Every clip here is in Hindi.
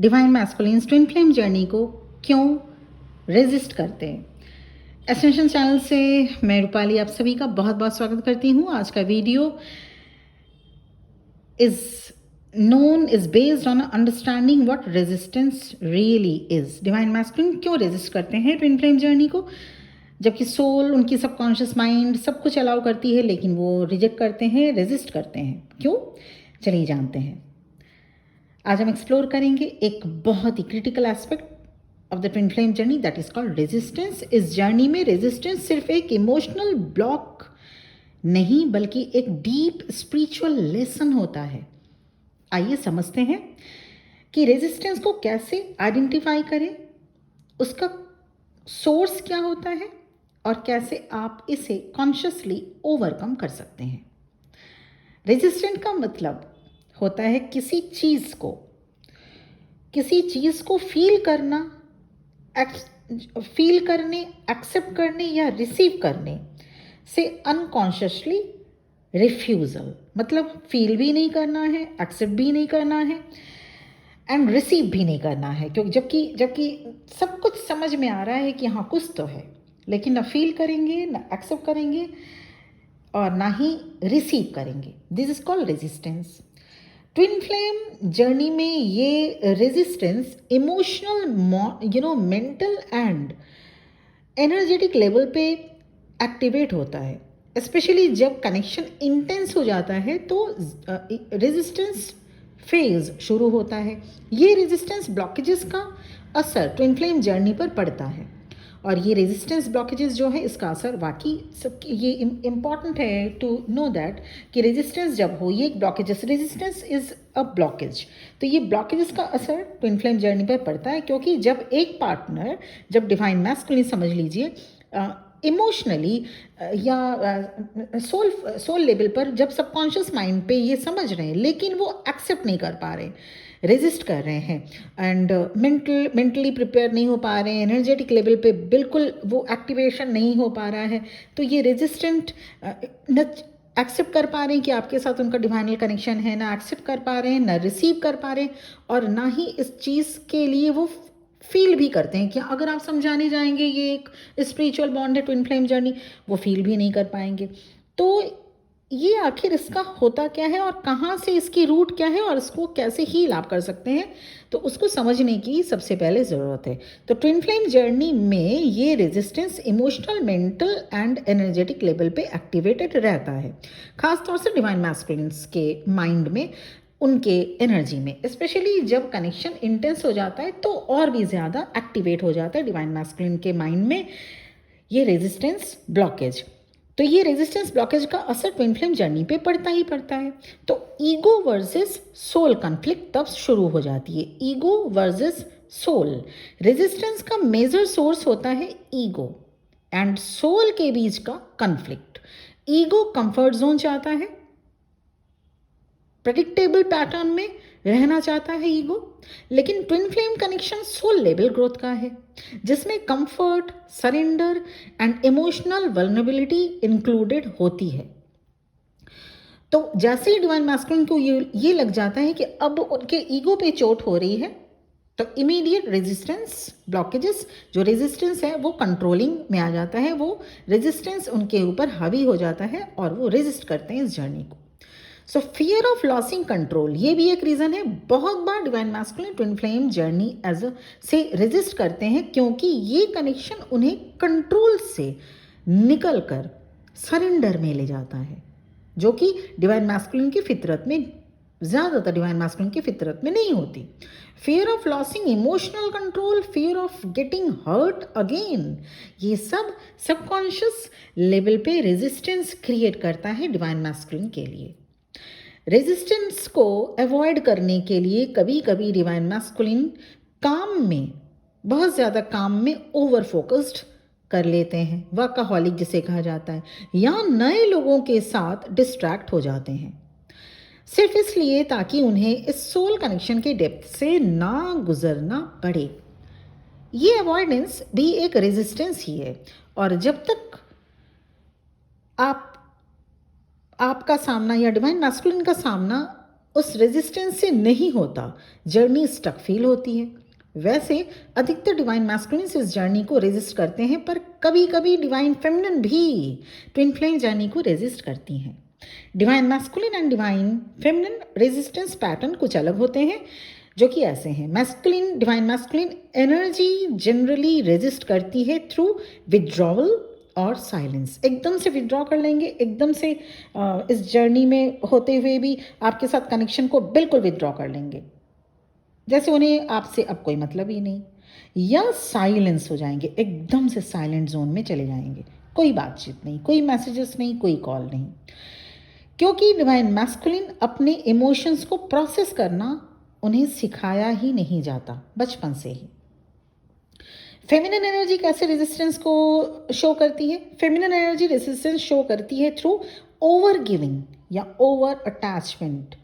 Divine masculines twin flame journey को क्यों रेजिस्ट करते हैं। एसेंशियल चैनल से मैं रूपाली आप सभी का बहुत बहुत स्वागत करती हूँ। आज का video is based on understanding what resistance really is. Divine masculine क्यों रेजिस्ट करते हैं ट्विन फ्लेम जर्नी को, जबकि सोल उनकी सबकॉन्शियस माइंड सब कुछ अलाउ करती है, लेकिन वो रिजेक्ट करते हैं, रेजिस्ट करते हैं क्यों। चलिए जानते हैं। आज हम एक्सप्लोर करेंगे एक बहुत ही critical aspect of the twin flame journey, that is called resistance. इस जर्नी में रेजिस्टेंस सिर्फ एक इमोशनल ब्लॉक नहीं बल्कि एक डीप स्पिरिचुअल लेसन होता है। आइए समझते हैं कि रेजिस्टेंस को कैसे आइडेंटिफाई करें, उसका सोर्स क्या होता है और कैसे आप इसे कॉन्शियसली ओवरकम कर सकते हैं। रेजिस्टेंट का मतलब होता है किसी चीज़ को फील करने, एक्सेप्ट करने या रिसीव करने से अनकॉन्शियसली रिफ्यूज़ल, मतलब फील भी नहीं करना है, एक्सेप्ट भी नहीं करना है एंड रिसीव भी नहीं करना है, क्योंकि जबकि सब कुछ समझ में आ रहा है कि हाँ कुछ तो है, लेकिन ना फील करेंगे, ना एक्सेप्ट करेंगे और ना ही रिसीव करेंगे। This is called resistance. Twin flame journey में ये resistance emotional, mental and energetic level पे एक्टिवेट होता है। स्पेशली जब कनेक्शन इंटेंस हो जाता है तो रेजिस्टेंस फेज शुरू होता है। ये रेजिस्टेंस ब्लॉकेजेस का असर ट्विन फ्लेम जर्नी पर पड़ता है, और ये रेजिस्टेंस ब्लॉकेजेस जो है इसका असर वाकई सबकी, ये इम्पॉर्टेंट है टू नो दैट कि रेजिस्टेंस जब हो, ये blockages, resistance is a blockage, तो ये ब्लॉकेजेस का असर ट्विन फ्लेम जर्नी पर पड़ता है। क्योंकि जब एक पार्टनर, जब डिवाइन मैस्कुलिन समझ लीजिए, इमोशनली या सोल लेवल पर जब सबकॉन्शियस माइंड पे ये समझ रहे हैं, लेकिन वो एक्सेप्ट नहीं कर पा रहे, रेजिस्ट कर रहे हैं एंड मेंटली प्रिपेयर नहीं हो पा रहे हैं, एनर्जेटिक लेवल पे बिल्कुल वो एक्टिवेशन नहीं हो पा रहा है, तो ये रेजिस्टेंट न एक्सेप्ट कर पा रहे हैं कि आपके साथ उनका डिवाइनल कनेक्शन है, ना एक्सेप्ट कर पा रहे हैं, ना रिसीव कर पा रहे हैं, और ना ही इस चीज़ के लिए वो फील भी करते हैं कि अगर आप समझाने जाएंगे ये एक स्पिरिचुअल बॉन्ड है ट्विन फ्लेम जर्नी, वो फील भी नहीं कर पाएंगे। तो ये आखिर इसका होता क्या है और कहाँ से इसकी रूट क्या है और इसको कैसे हील आप कर सकते हैं, तो उसको समझने की सबसे पहले ज़रूरत है। तो ट्विन फ्लेम जर्नी में ये resistance emotional, mental and energetic level पे एक्टिवेटेड रहता है, खासतौर से डिवाइन मैस्कुलिन्स के माइंड में, उनके एनर्जी में। स्पेशली जब कनेक्शन इंटेंस हो जाता है तो और भी ज़्यादा एक्टिवेट हो जाता है डिवाइन मैस्कुलिन के माइंड में ये रेजिस्टेंस ब्लॉकेज। तो ये रेजिस्टेंस ब्लॉकेज का असर ट्विन फ्लेम जर्नी पे पड़ता ही पड़ता है। तो ईगो वर्सेस सोल कॉन्फ्लिक्ट तब शुरू हो जाती है। ईगो वर्सेस सोल, रेजिस्टेंस का मेजर सोर्स होता है ईगो एंड सोल के बीच का कॉन्फ्लिक्ट। ईगो कंफर्ट जोन चाहता है, प्रेडिक्टेबल पैटर्न में रहना चाहता है ईगो, लेकिन twin flame connection soul level growth का है, जिसमें comfort, surrender and emotional vulnerability included होती है। तो जैसे ही डिवाइन मैस्कुलिन को ये लग जाता है कि अब उनके ईगो पे चोट हो रही है, तो इमीडिएट रेजिस्टेंस ब्लॉकेजेस, जो रेजिस्टेंस है वो कंट्रोलिंग में आ जाता है, वो रेजिस्टेंस उनके ऊपर हावी हो जाता है और वो रेजिस्ट करते हैं इस जर्नी को। So fear of losing control, ये भी एक रीज़न है। बहुत बार divine masculine twin flame journey से रेजिस्ट करते हैं क्योंकि ये कनेक्शन उन्हें कंट्रोल से निकल कर सरेंडर में ले जाता है, जो कि डिवाइन मैस्कुलिन की फितरत में, ज़्यादातर डिवाइन मैस्कुलिन की फितरत में नहीं होती। Fear of losing emotional control, fear of getting hurt again, ये सब सबकॉन्शियस लेवल पे रेजिस्टेंस क्रिएट करता है डिवाइन मैस्कुलिन के लिए। रेजिस्टेंस को अवॉइड करने के लिए कभी कभी डिवाइन मैस्कुलिन काम में, बहुत ज़्यादा काम में ओवर फोकस्ड कर लेते हैं, वर्कaholic जिसे कहा जाता है, या नए लोगों के साथ डिस्ट्रैक्ट हो जाते हैं, सिर्फ इसलिए ताकि उन्हें इस सोल कनेक्शन के डेप्थ से ना गुजरना पड़े। ये अवॉइडेंस भी एक रेजिस्टेंस ही है, और जब तक आपका सामना या डिवाइन मैस्कुलिन का सामना उस रेजिस्टेंस से नहीं होता, जर्नी स्टक फील होती है। वैसे अधिकतर डिवाइन मैस्कुलिन्स इस जर्नी को रेजिस्ट करते हैं, पर कभी कभी डिवाइन फेमिनिन भी ट्विन फ्लेम जर्नी को रेजिस्ट करती हैं। Divine masculine and divine feminine resistance pattern कुछ अलग होते हैं, जो कि ऐसे हैं। Masculine, divine masculine energy generally resist करती है थ्रू विड्रॉवल और साइलेंस। एकदम से विड्रॉ कर लेंगे, एकदम से इस जर्नी में होते हुए भी आपके साथ कनेक्शन को बिल्कुल विड्रॉ कर लेंगे, जैसे उन्हें आपसे अब कोई मतलब ही नहीं, या साइलेंस हो जाएंगे, एकदम से साइलेंट जोन में चले जाएंगे, कोई बातचीत नहीं, कोई मैसेजेस नहीं, कोई कॉल नहीं। क्योंकि डिवाइन मैस्कुलिन अपने इमोशंस को प्रोसेस करना उन्हें सिखाया ही नहीं जाता बचपन से ही। फेमिनिन एनर्जी कैसे रेजिस्टेंस को शो करती है? फेमिनिन एनर्जी रेजिस्टेंस शो करती है थ्रू ओवर गिविंग या ओवर अटैचमेंट,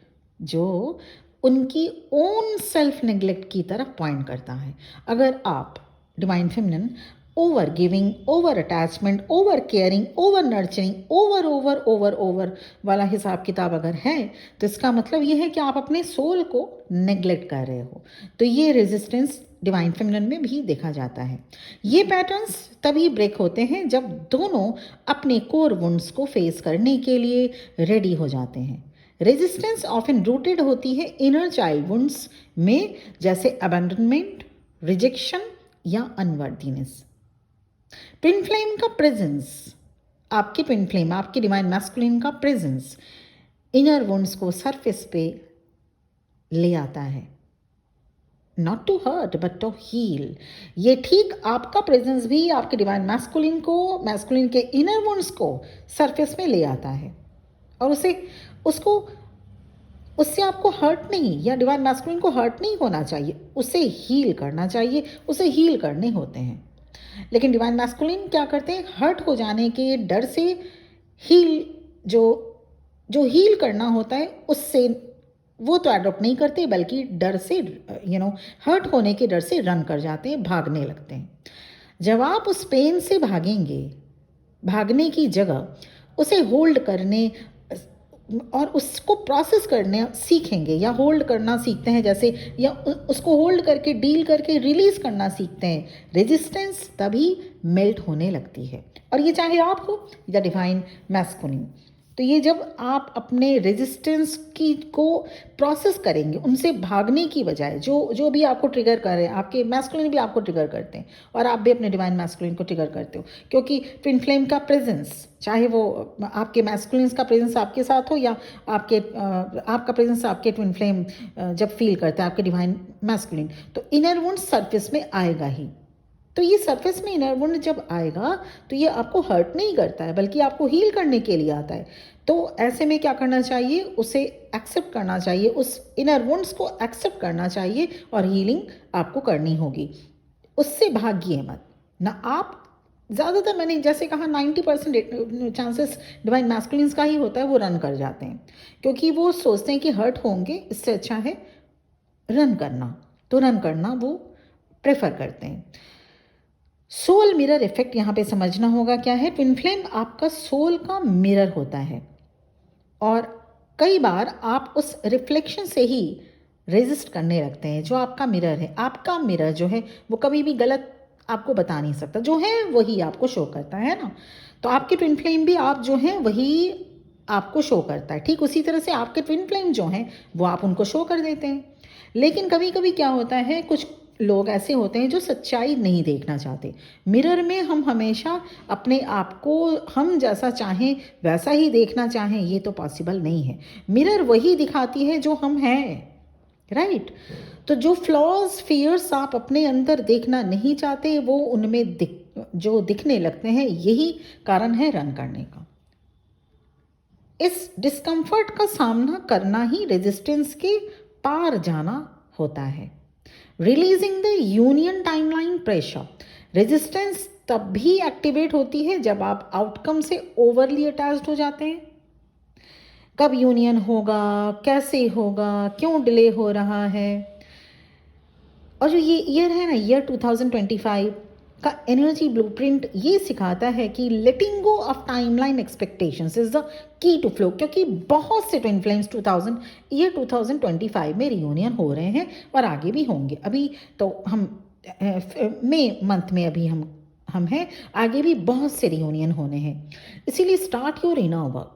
जो उनकी ओन सेल्फ नेग्लेक्ट की तरफ पॉइंट करता है। अगर आप divine feminine over giving, over attachment, over caring, over nurturing, over over over over वाला हिसाब किताब अगर है, तो इसका मतलब ये है कि आप अपने सोल को नेग्लेक्ट कर रहे हो। तो ये रेजिस्टेंस डिवाइन फेमिनिन में भी देखा जाता है। ये पैटर्न्स तभी ब्रेक होते हैं जब दोनों अपने कोर वुंड्स को फेस करने के लिए रेडी हो जाते हैं। रेजिस्टेंस ऑफन रूटेड होती है इनर चाइल्ड वुंड्स में, जैसे अबैंडनमेंट, रिजेक्शन या अनवर्दीनेस। ट्विन फ्लेम का प्रेजेंस, आपके ट्विन फ्लेम, आपके डिवाइन मैस्कुलिन का प्रेजेंस इनर वुंड्स को सरफेस पे ले आता है, not to hurt but to heal. ये ठीक आपका प्रेजेंस भी आपके डिवाइन मैस्कुलिन को, मैस्कुलिन के इनर वुंड्स को सरफेस में ले आता है, और उससे आपको हर्ट नहीं, या डिवाइन मैस्कुलिन को हर्ट नहीं होना चाहिए, उसे हील करना चाहिए, उसे हील करने होते हैं। लेकिन डिवाइन मैस्कुलिन क्या करते हैं? हर्ट हो जाने के डर से हील, जो हील करना होता है उससे वो तो एडॉप्ट नहीं करते, बल्कि डर से हर्ट होने के डर से रन कर जाते हैं, भागने लगते हैं। जब आप उस पेन से भागेंगे, भागने की जगह उसे होल्ड करने और उसको प्रोसेस करने सीखेंगे, या होल्ड करना सीखते हैं जैसे, या उसको होल्ड करके डील करके रिलीज करना सीखते हैं, रेजिस्टेंस तभी मेल्ट होने लगती है। और ये चाहे आप हो या डिवाइन मैस्कुलिन। तो ये जब आप अपने रेजिस्टेंस को प्रोसेस करेंगे, उनसे भागने की बजाय, जो भी आपको ट्रिगर कर रहे हैं, आपके मैस्कुलिन भी आपको ट्रिगर करते हैं और आप भी अपने डिवाइन मैस्कुलिन को ट्रिगर करते हो, क्योंकि ट्विन फ्लेम का प्रेजेंस, चाहे वो आपके मैस्कुलिन का प्रेजेंस आपके साथ हो या आपका प्रेजेंस आपके ट्विन फ्लेम जब फील करता है आपके डिवाइन मैस्कुलिन, तो इनर वुंड सरफेस में आएगा ही। तो ये सरफेस में इनर वुंड जब आएगा तो ये आपको हर्ट नहीं करता है, बल्कि आपको हील करने के लिए आता है। तो ऐसे में क्या करना चाहिए? उसे एक्सेप्ट करना चाहिए, उस इनर वुंड्स को एक्सेप्ट करना चाहिए और हीलिंग आपको करनी होगी। उससे भागिए मत ना आप। ज़्यादातर मैंने जैसे कहा 90% चांसेस डिवाइन मैस्कुलिन्स का ही होता है, वो रन कर जाते हैं, क्योंकि वो सोचते हैं कि हर्ट होंगे, इससे अच्छा है रन करना, तो रन करना वो प्रेफर करते हैं। सोल मिरर इफेक्ट यहाँ पे समझना होगा क्या है। ट्विन फ्लेम आपका सोल का मिरर होता है, और कई बार आप उस रिफ्लेक्शन से ही रेजिस्ट करने लगते हैं। जो आपका मिरर है, आपका मिरर जो है वो कभी भी गलत आपको बता नहीं सकता, जो है वही आपको शो करता है ना। तो आपके ट्विन फ्लेम भी आप जो हैं वही आपको शो करता है, ठीक उसी तरह से आपके ट्विन फ्लेम जो हैं वो आप उनको शो कर देते हैं। लेकिन कभी कभी क्या होता है, कुछ लोग ऐसे होते हैं जो सच्चाई नहीं देखना चाहते। मिरर में हम हमेशा अपने आप को हम जैसा चाहें वैसा ही देखना चाहें, ये तो पॉसिबल नहीं है। मिरर वही दिखाती है जो हम हैं, राइट। तो जो फ्लॉज, फियर्स आप अपने अंदर देखना नहीं चाहते, वो उनमें जो दिखने लगते हैं, यही कारण है रन करने का। इस डिस्कम्फर्ट का सामना करना ही रेजिस्टेंस के पार जाना होता है। Releasing the union timeline pressure. Resistance तब भी एक्टिवेट होती है जब आप आउटकम से ओवरली अटैच्ड हो जाते हैं। कब यूनियन होगा, कैसे होगा, क्यों डिले हो रहा है। और जो ये ईयर है ना, ईयर 2025, का एनर्जी ब्लूप्रिंट ये सिखाता है कि letting go of timeline expectations is the key to flow, क्योंकि बहुत से ट्विन फ्लेम्स 2025 में रियूनियन हो रहे हैं और आगे भी होंगे। अभी तो हम मई मंथ में अभी हम हैं, आगे भी बहुत से रियूनियन होने हैं। इसीलिए स्टार्ट योर इनर वर्क।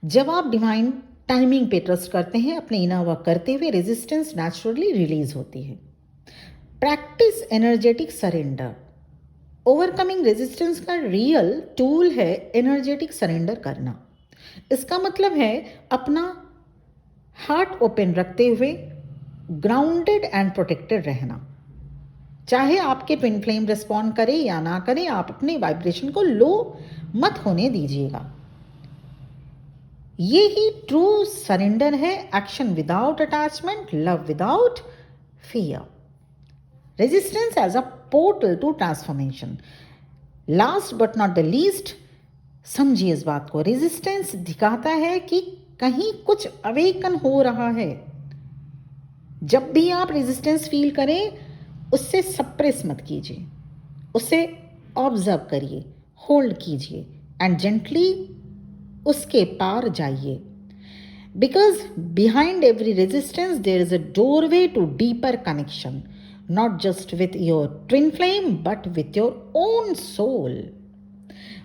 जब आप डिवाइन टाइमिंग पे ट्रस्ट करते हैं, अपने इनर वर्क करते हुए रेजिस्टेंस नेचुरली रिलीज होती है। Practice energetic surrender. Overcoming resistance का रियल टूल है एनर्जेटिक सरेंडर करना। इसका मतलब है अपना हार्ट ओपन रखते हुए ग्राउंडेड एंड प्रोटेक्टेड रहना। चाहे आपके ट्विन फ्लेम रिस्पॉन्ड करे या ना करे, आप अपने वाइब्रेशन को लो मत होने दीजिएगा। ये ही ट्रू सरेंडर है। Action without attachment, love without fear, resistance as a portal to transformation. Last but not the least, समझिए इस बात को, रेजिस्टेंस दिखाता है कि कहीं कुछ अवेकन हो रहा है। जब भी आप रेजिस्टेंस फील करें, उससे सप्रेस मत कीजिए, उसे ऑब्जर्व करिए, होल्ड कीजिए एंड जेंटली उसके पार जाइए। Because behind every resistance there is a doorway to deeper connection, not just with your twin flame but with your own soul.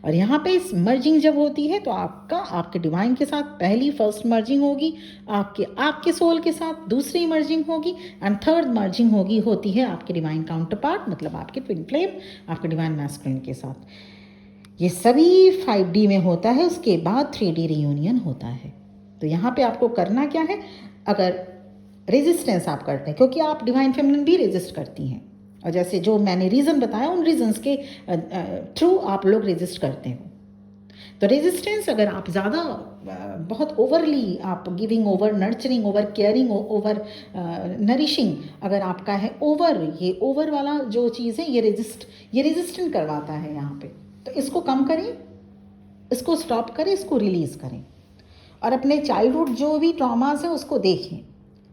और यहाँ पे इस मर्जिंग जब होती है तो आपके डिवाइन के साथ पहली फर्स्ट मर्जिंग होगी, आपके सोल के साथ दूसरी मर्जिंग होगी एंड थर्ड मर्जिंग होती है आपके डिवाइन काउंटर पार्ट, मतलब आपके ट्विन फ्लेम, आपके डिवाइन मैस्कुलिन के साथ। ये सभी 5D में होता है, उसके बाद 3D रियूनियन होता है। तो यहाँ पे आपको करना क्या है, अगर रेजिस्टेंस आप करते हैं, क्योंकि आप डिवाइन फेमिनिन भी रेजिस्ट करती हैं, और जैसे जो मैंने रीज़न बताया उन रीजंस के थ्रू आप लोग रेजिस्ट करते हो। तो रेजिस्टेंस अगर आप ज़्यादा बहुत ओवरली आप giving, over nurturing, over caring, over nourishing अगर आपका है, ये ओवर वाला जो चीज़ है, ये रेजिस्टेंट करवाता है यहाँ पे। तो इसको कम करें, इसको स्टॉप करें, इसको रिलीज़ करें और अपने चाइल्डहुड जो भी ट्रॉमास हैं उसको देखें।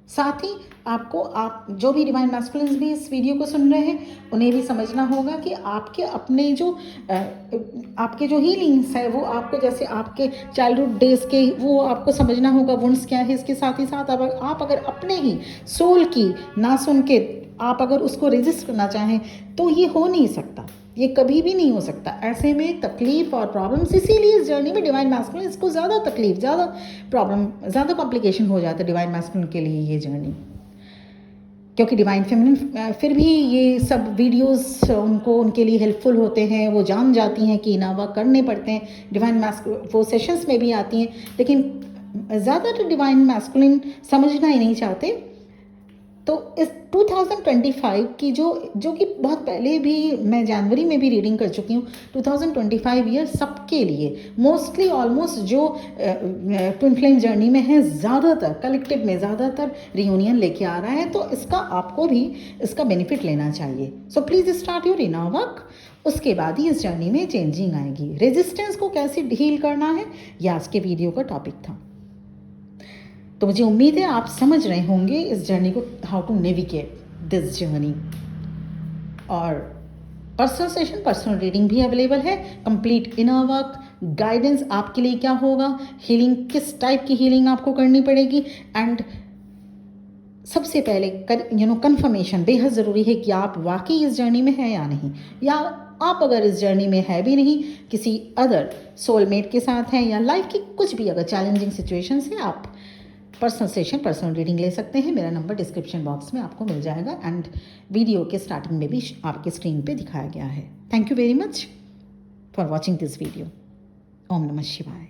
साथ ही आप जो भी डिवाइन मैस्कुलिन्स भी इस वीडियो को सुन रहे हैं, उन्हें भी समझना होगा कि आपके अपने आपके जो हीलिंग्स है वो आपको, जैसे आपके चाइल्डहुड डेज के, वो आपको समझना होगा वुंड्स क्या है। इसके साथ ही साथ आप अगर अपने ही सोल की ना सुन के आप अगर उसको रेजिस्ट करना चाहें तो ये हो नहीं सकता, ये कभी भी नहीं हो सकता। ऐसे में तकलीफ और प्रॉब्लम्स, इसीलिए इस जर्नी में डिवाइन मैस्कुलिन इसको ज़्यादा तकलीफ, ज़्यादा प्रॉब्लम, ज़्यादा कॉम्प्लिकेशन हो जाता है डिवाइन मैस्कुलिन के लिए ये जर्नी। क्योंकि डिवाइन फेमिनिन फिर भी ये सब वीडियोस उनके लिए हेल्पफुल होते हैं, वो जान जाती हैं कि इनर वर्क करने पड़ते हैं। डिवाइन मैस्कुलिन वो सेशंस में भी आती हैं, लेकिन ज़्यादातर डिवाइन मैस्कुलिन समझना ही नहीं चाहते। तो इस 2025 की जो कि बहुत पहले भी मैं जनवरी में भी रीडिंग कर चुकी हूँ, 2025 ईयर सबके लिए मोस्टली ऑलमोस्ट जो ट्विन फ्लेम जर्नी में है, ज़्यादातर कलेक्टिव में ज़्यादातर रियूनियन लेके आ रहा है। तो इसका आपको भी इसका बेनिफिट लेना चाहिए। So please start your inner work, उसके बाद ही इस जर्नी में चेंजिंग आएगी। रेजिस्टेंस को कैसे डील करना है, यह आज के वीडियो का टॉपिक था। तो मुझे उम्मीद है आप समझ रहे होंगे इस जर्नी को, how to navigate this journey. और पर्सनल सेशन, पर्सनल रीडिंग भी अवेलेबल है, कंप्लीट इनर वर्क गाइडेंस आपके लिए क्या होगा, हीलिंग किस टाइप की हीलिंग आपको करनी पड़ेगी, एंड सबसे पहले कंफर्मेशन बेहद ज़रूरी है कि आप वाकई इस जर्नी में हैं या नहीं, या आप अगर इस जर्नी में है भी नहीं, किसी अदर सोलमेट के साथ हैं, या लाइफ की कुछ भी अगर चैलेंजिंग सिचुएशन है, आप पर्सनल सेशन, पर्सनल रीडिंग ले सकते हैं। मेरा नंबर डिस्क्रिप्शन बॉक्स में आपको मिल जाएगा एंड वीडियो के स्टार्टिंग में भी आपके स्क्रीन पे दिखाया गया है। Thank you very much for watching this video. ओम नमः शिवाय।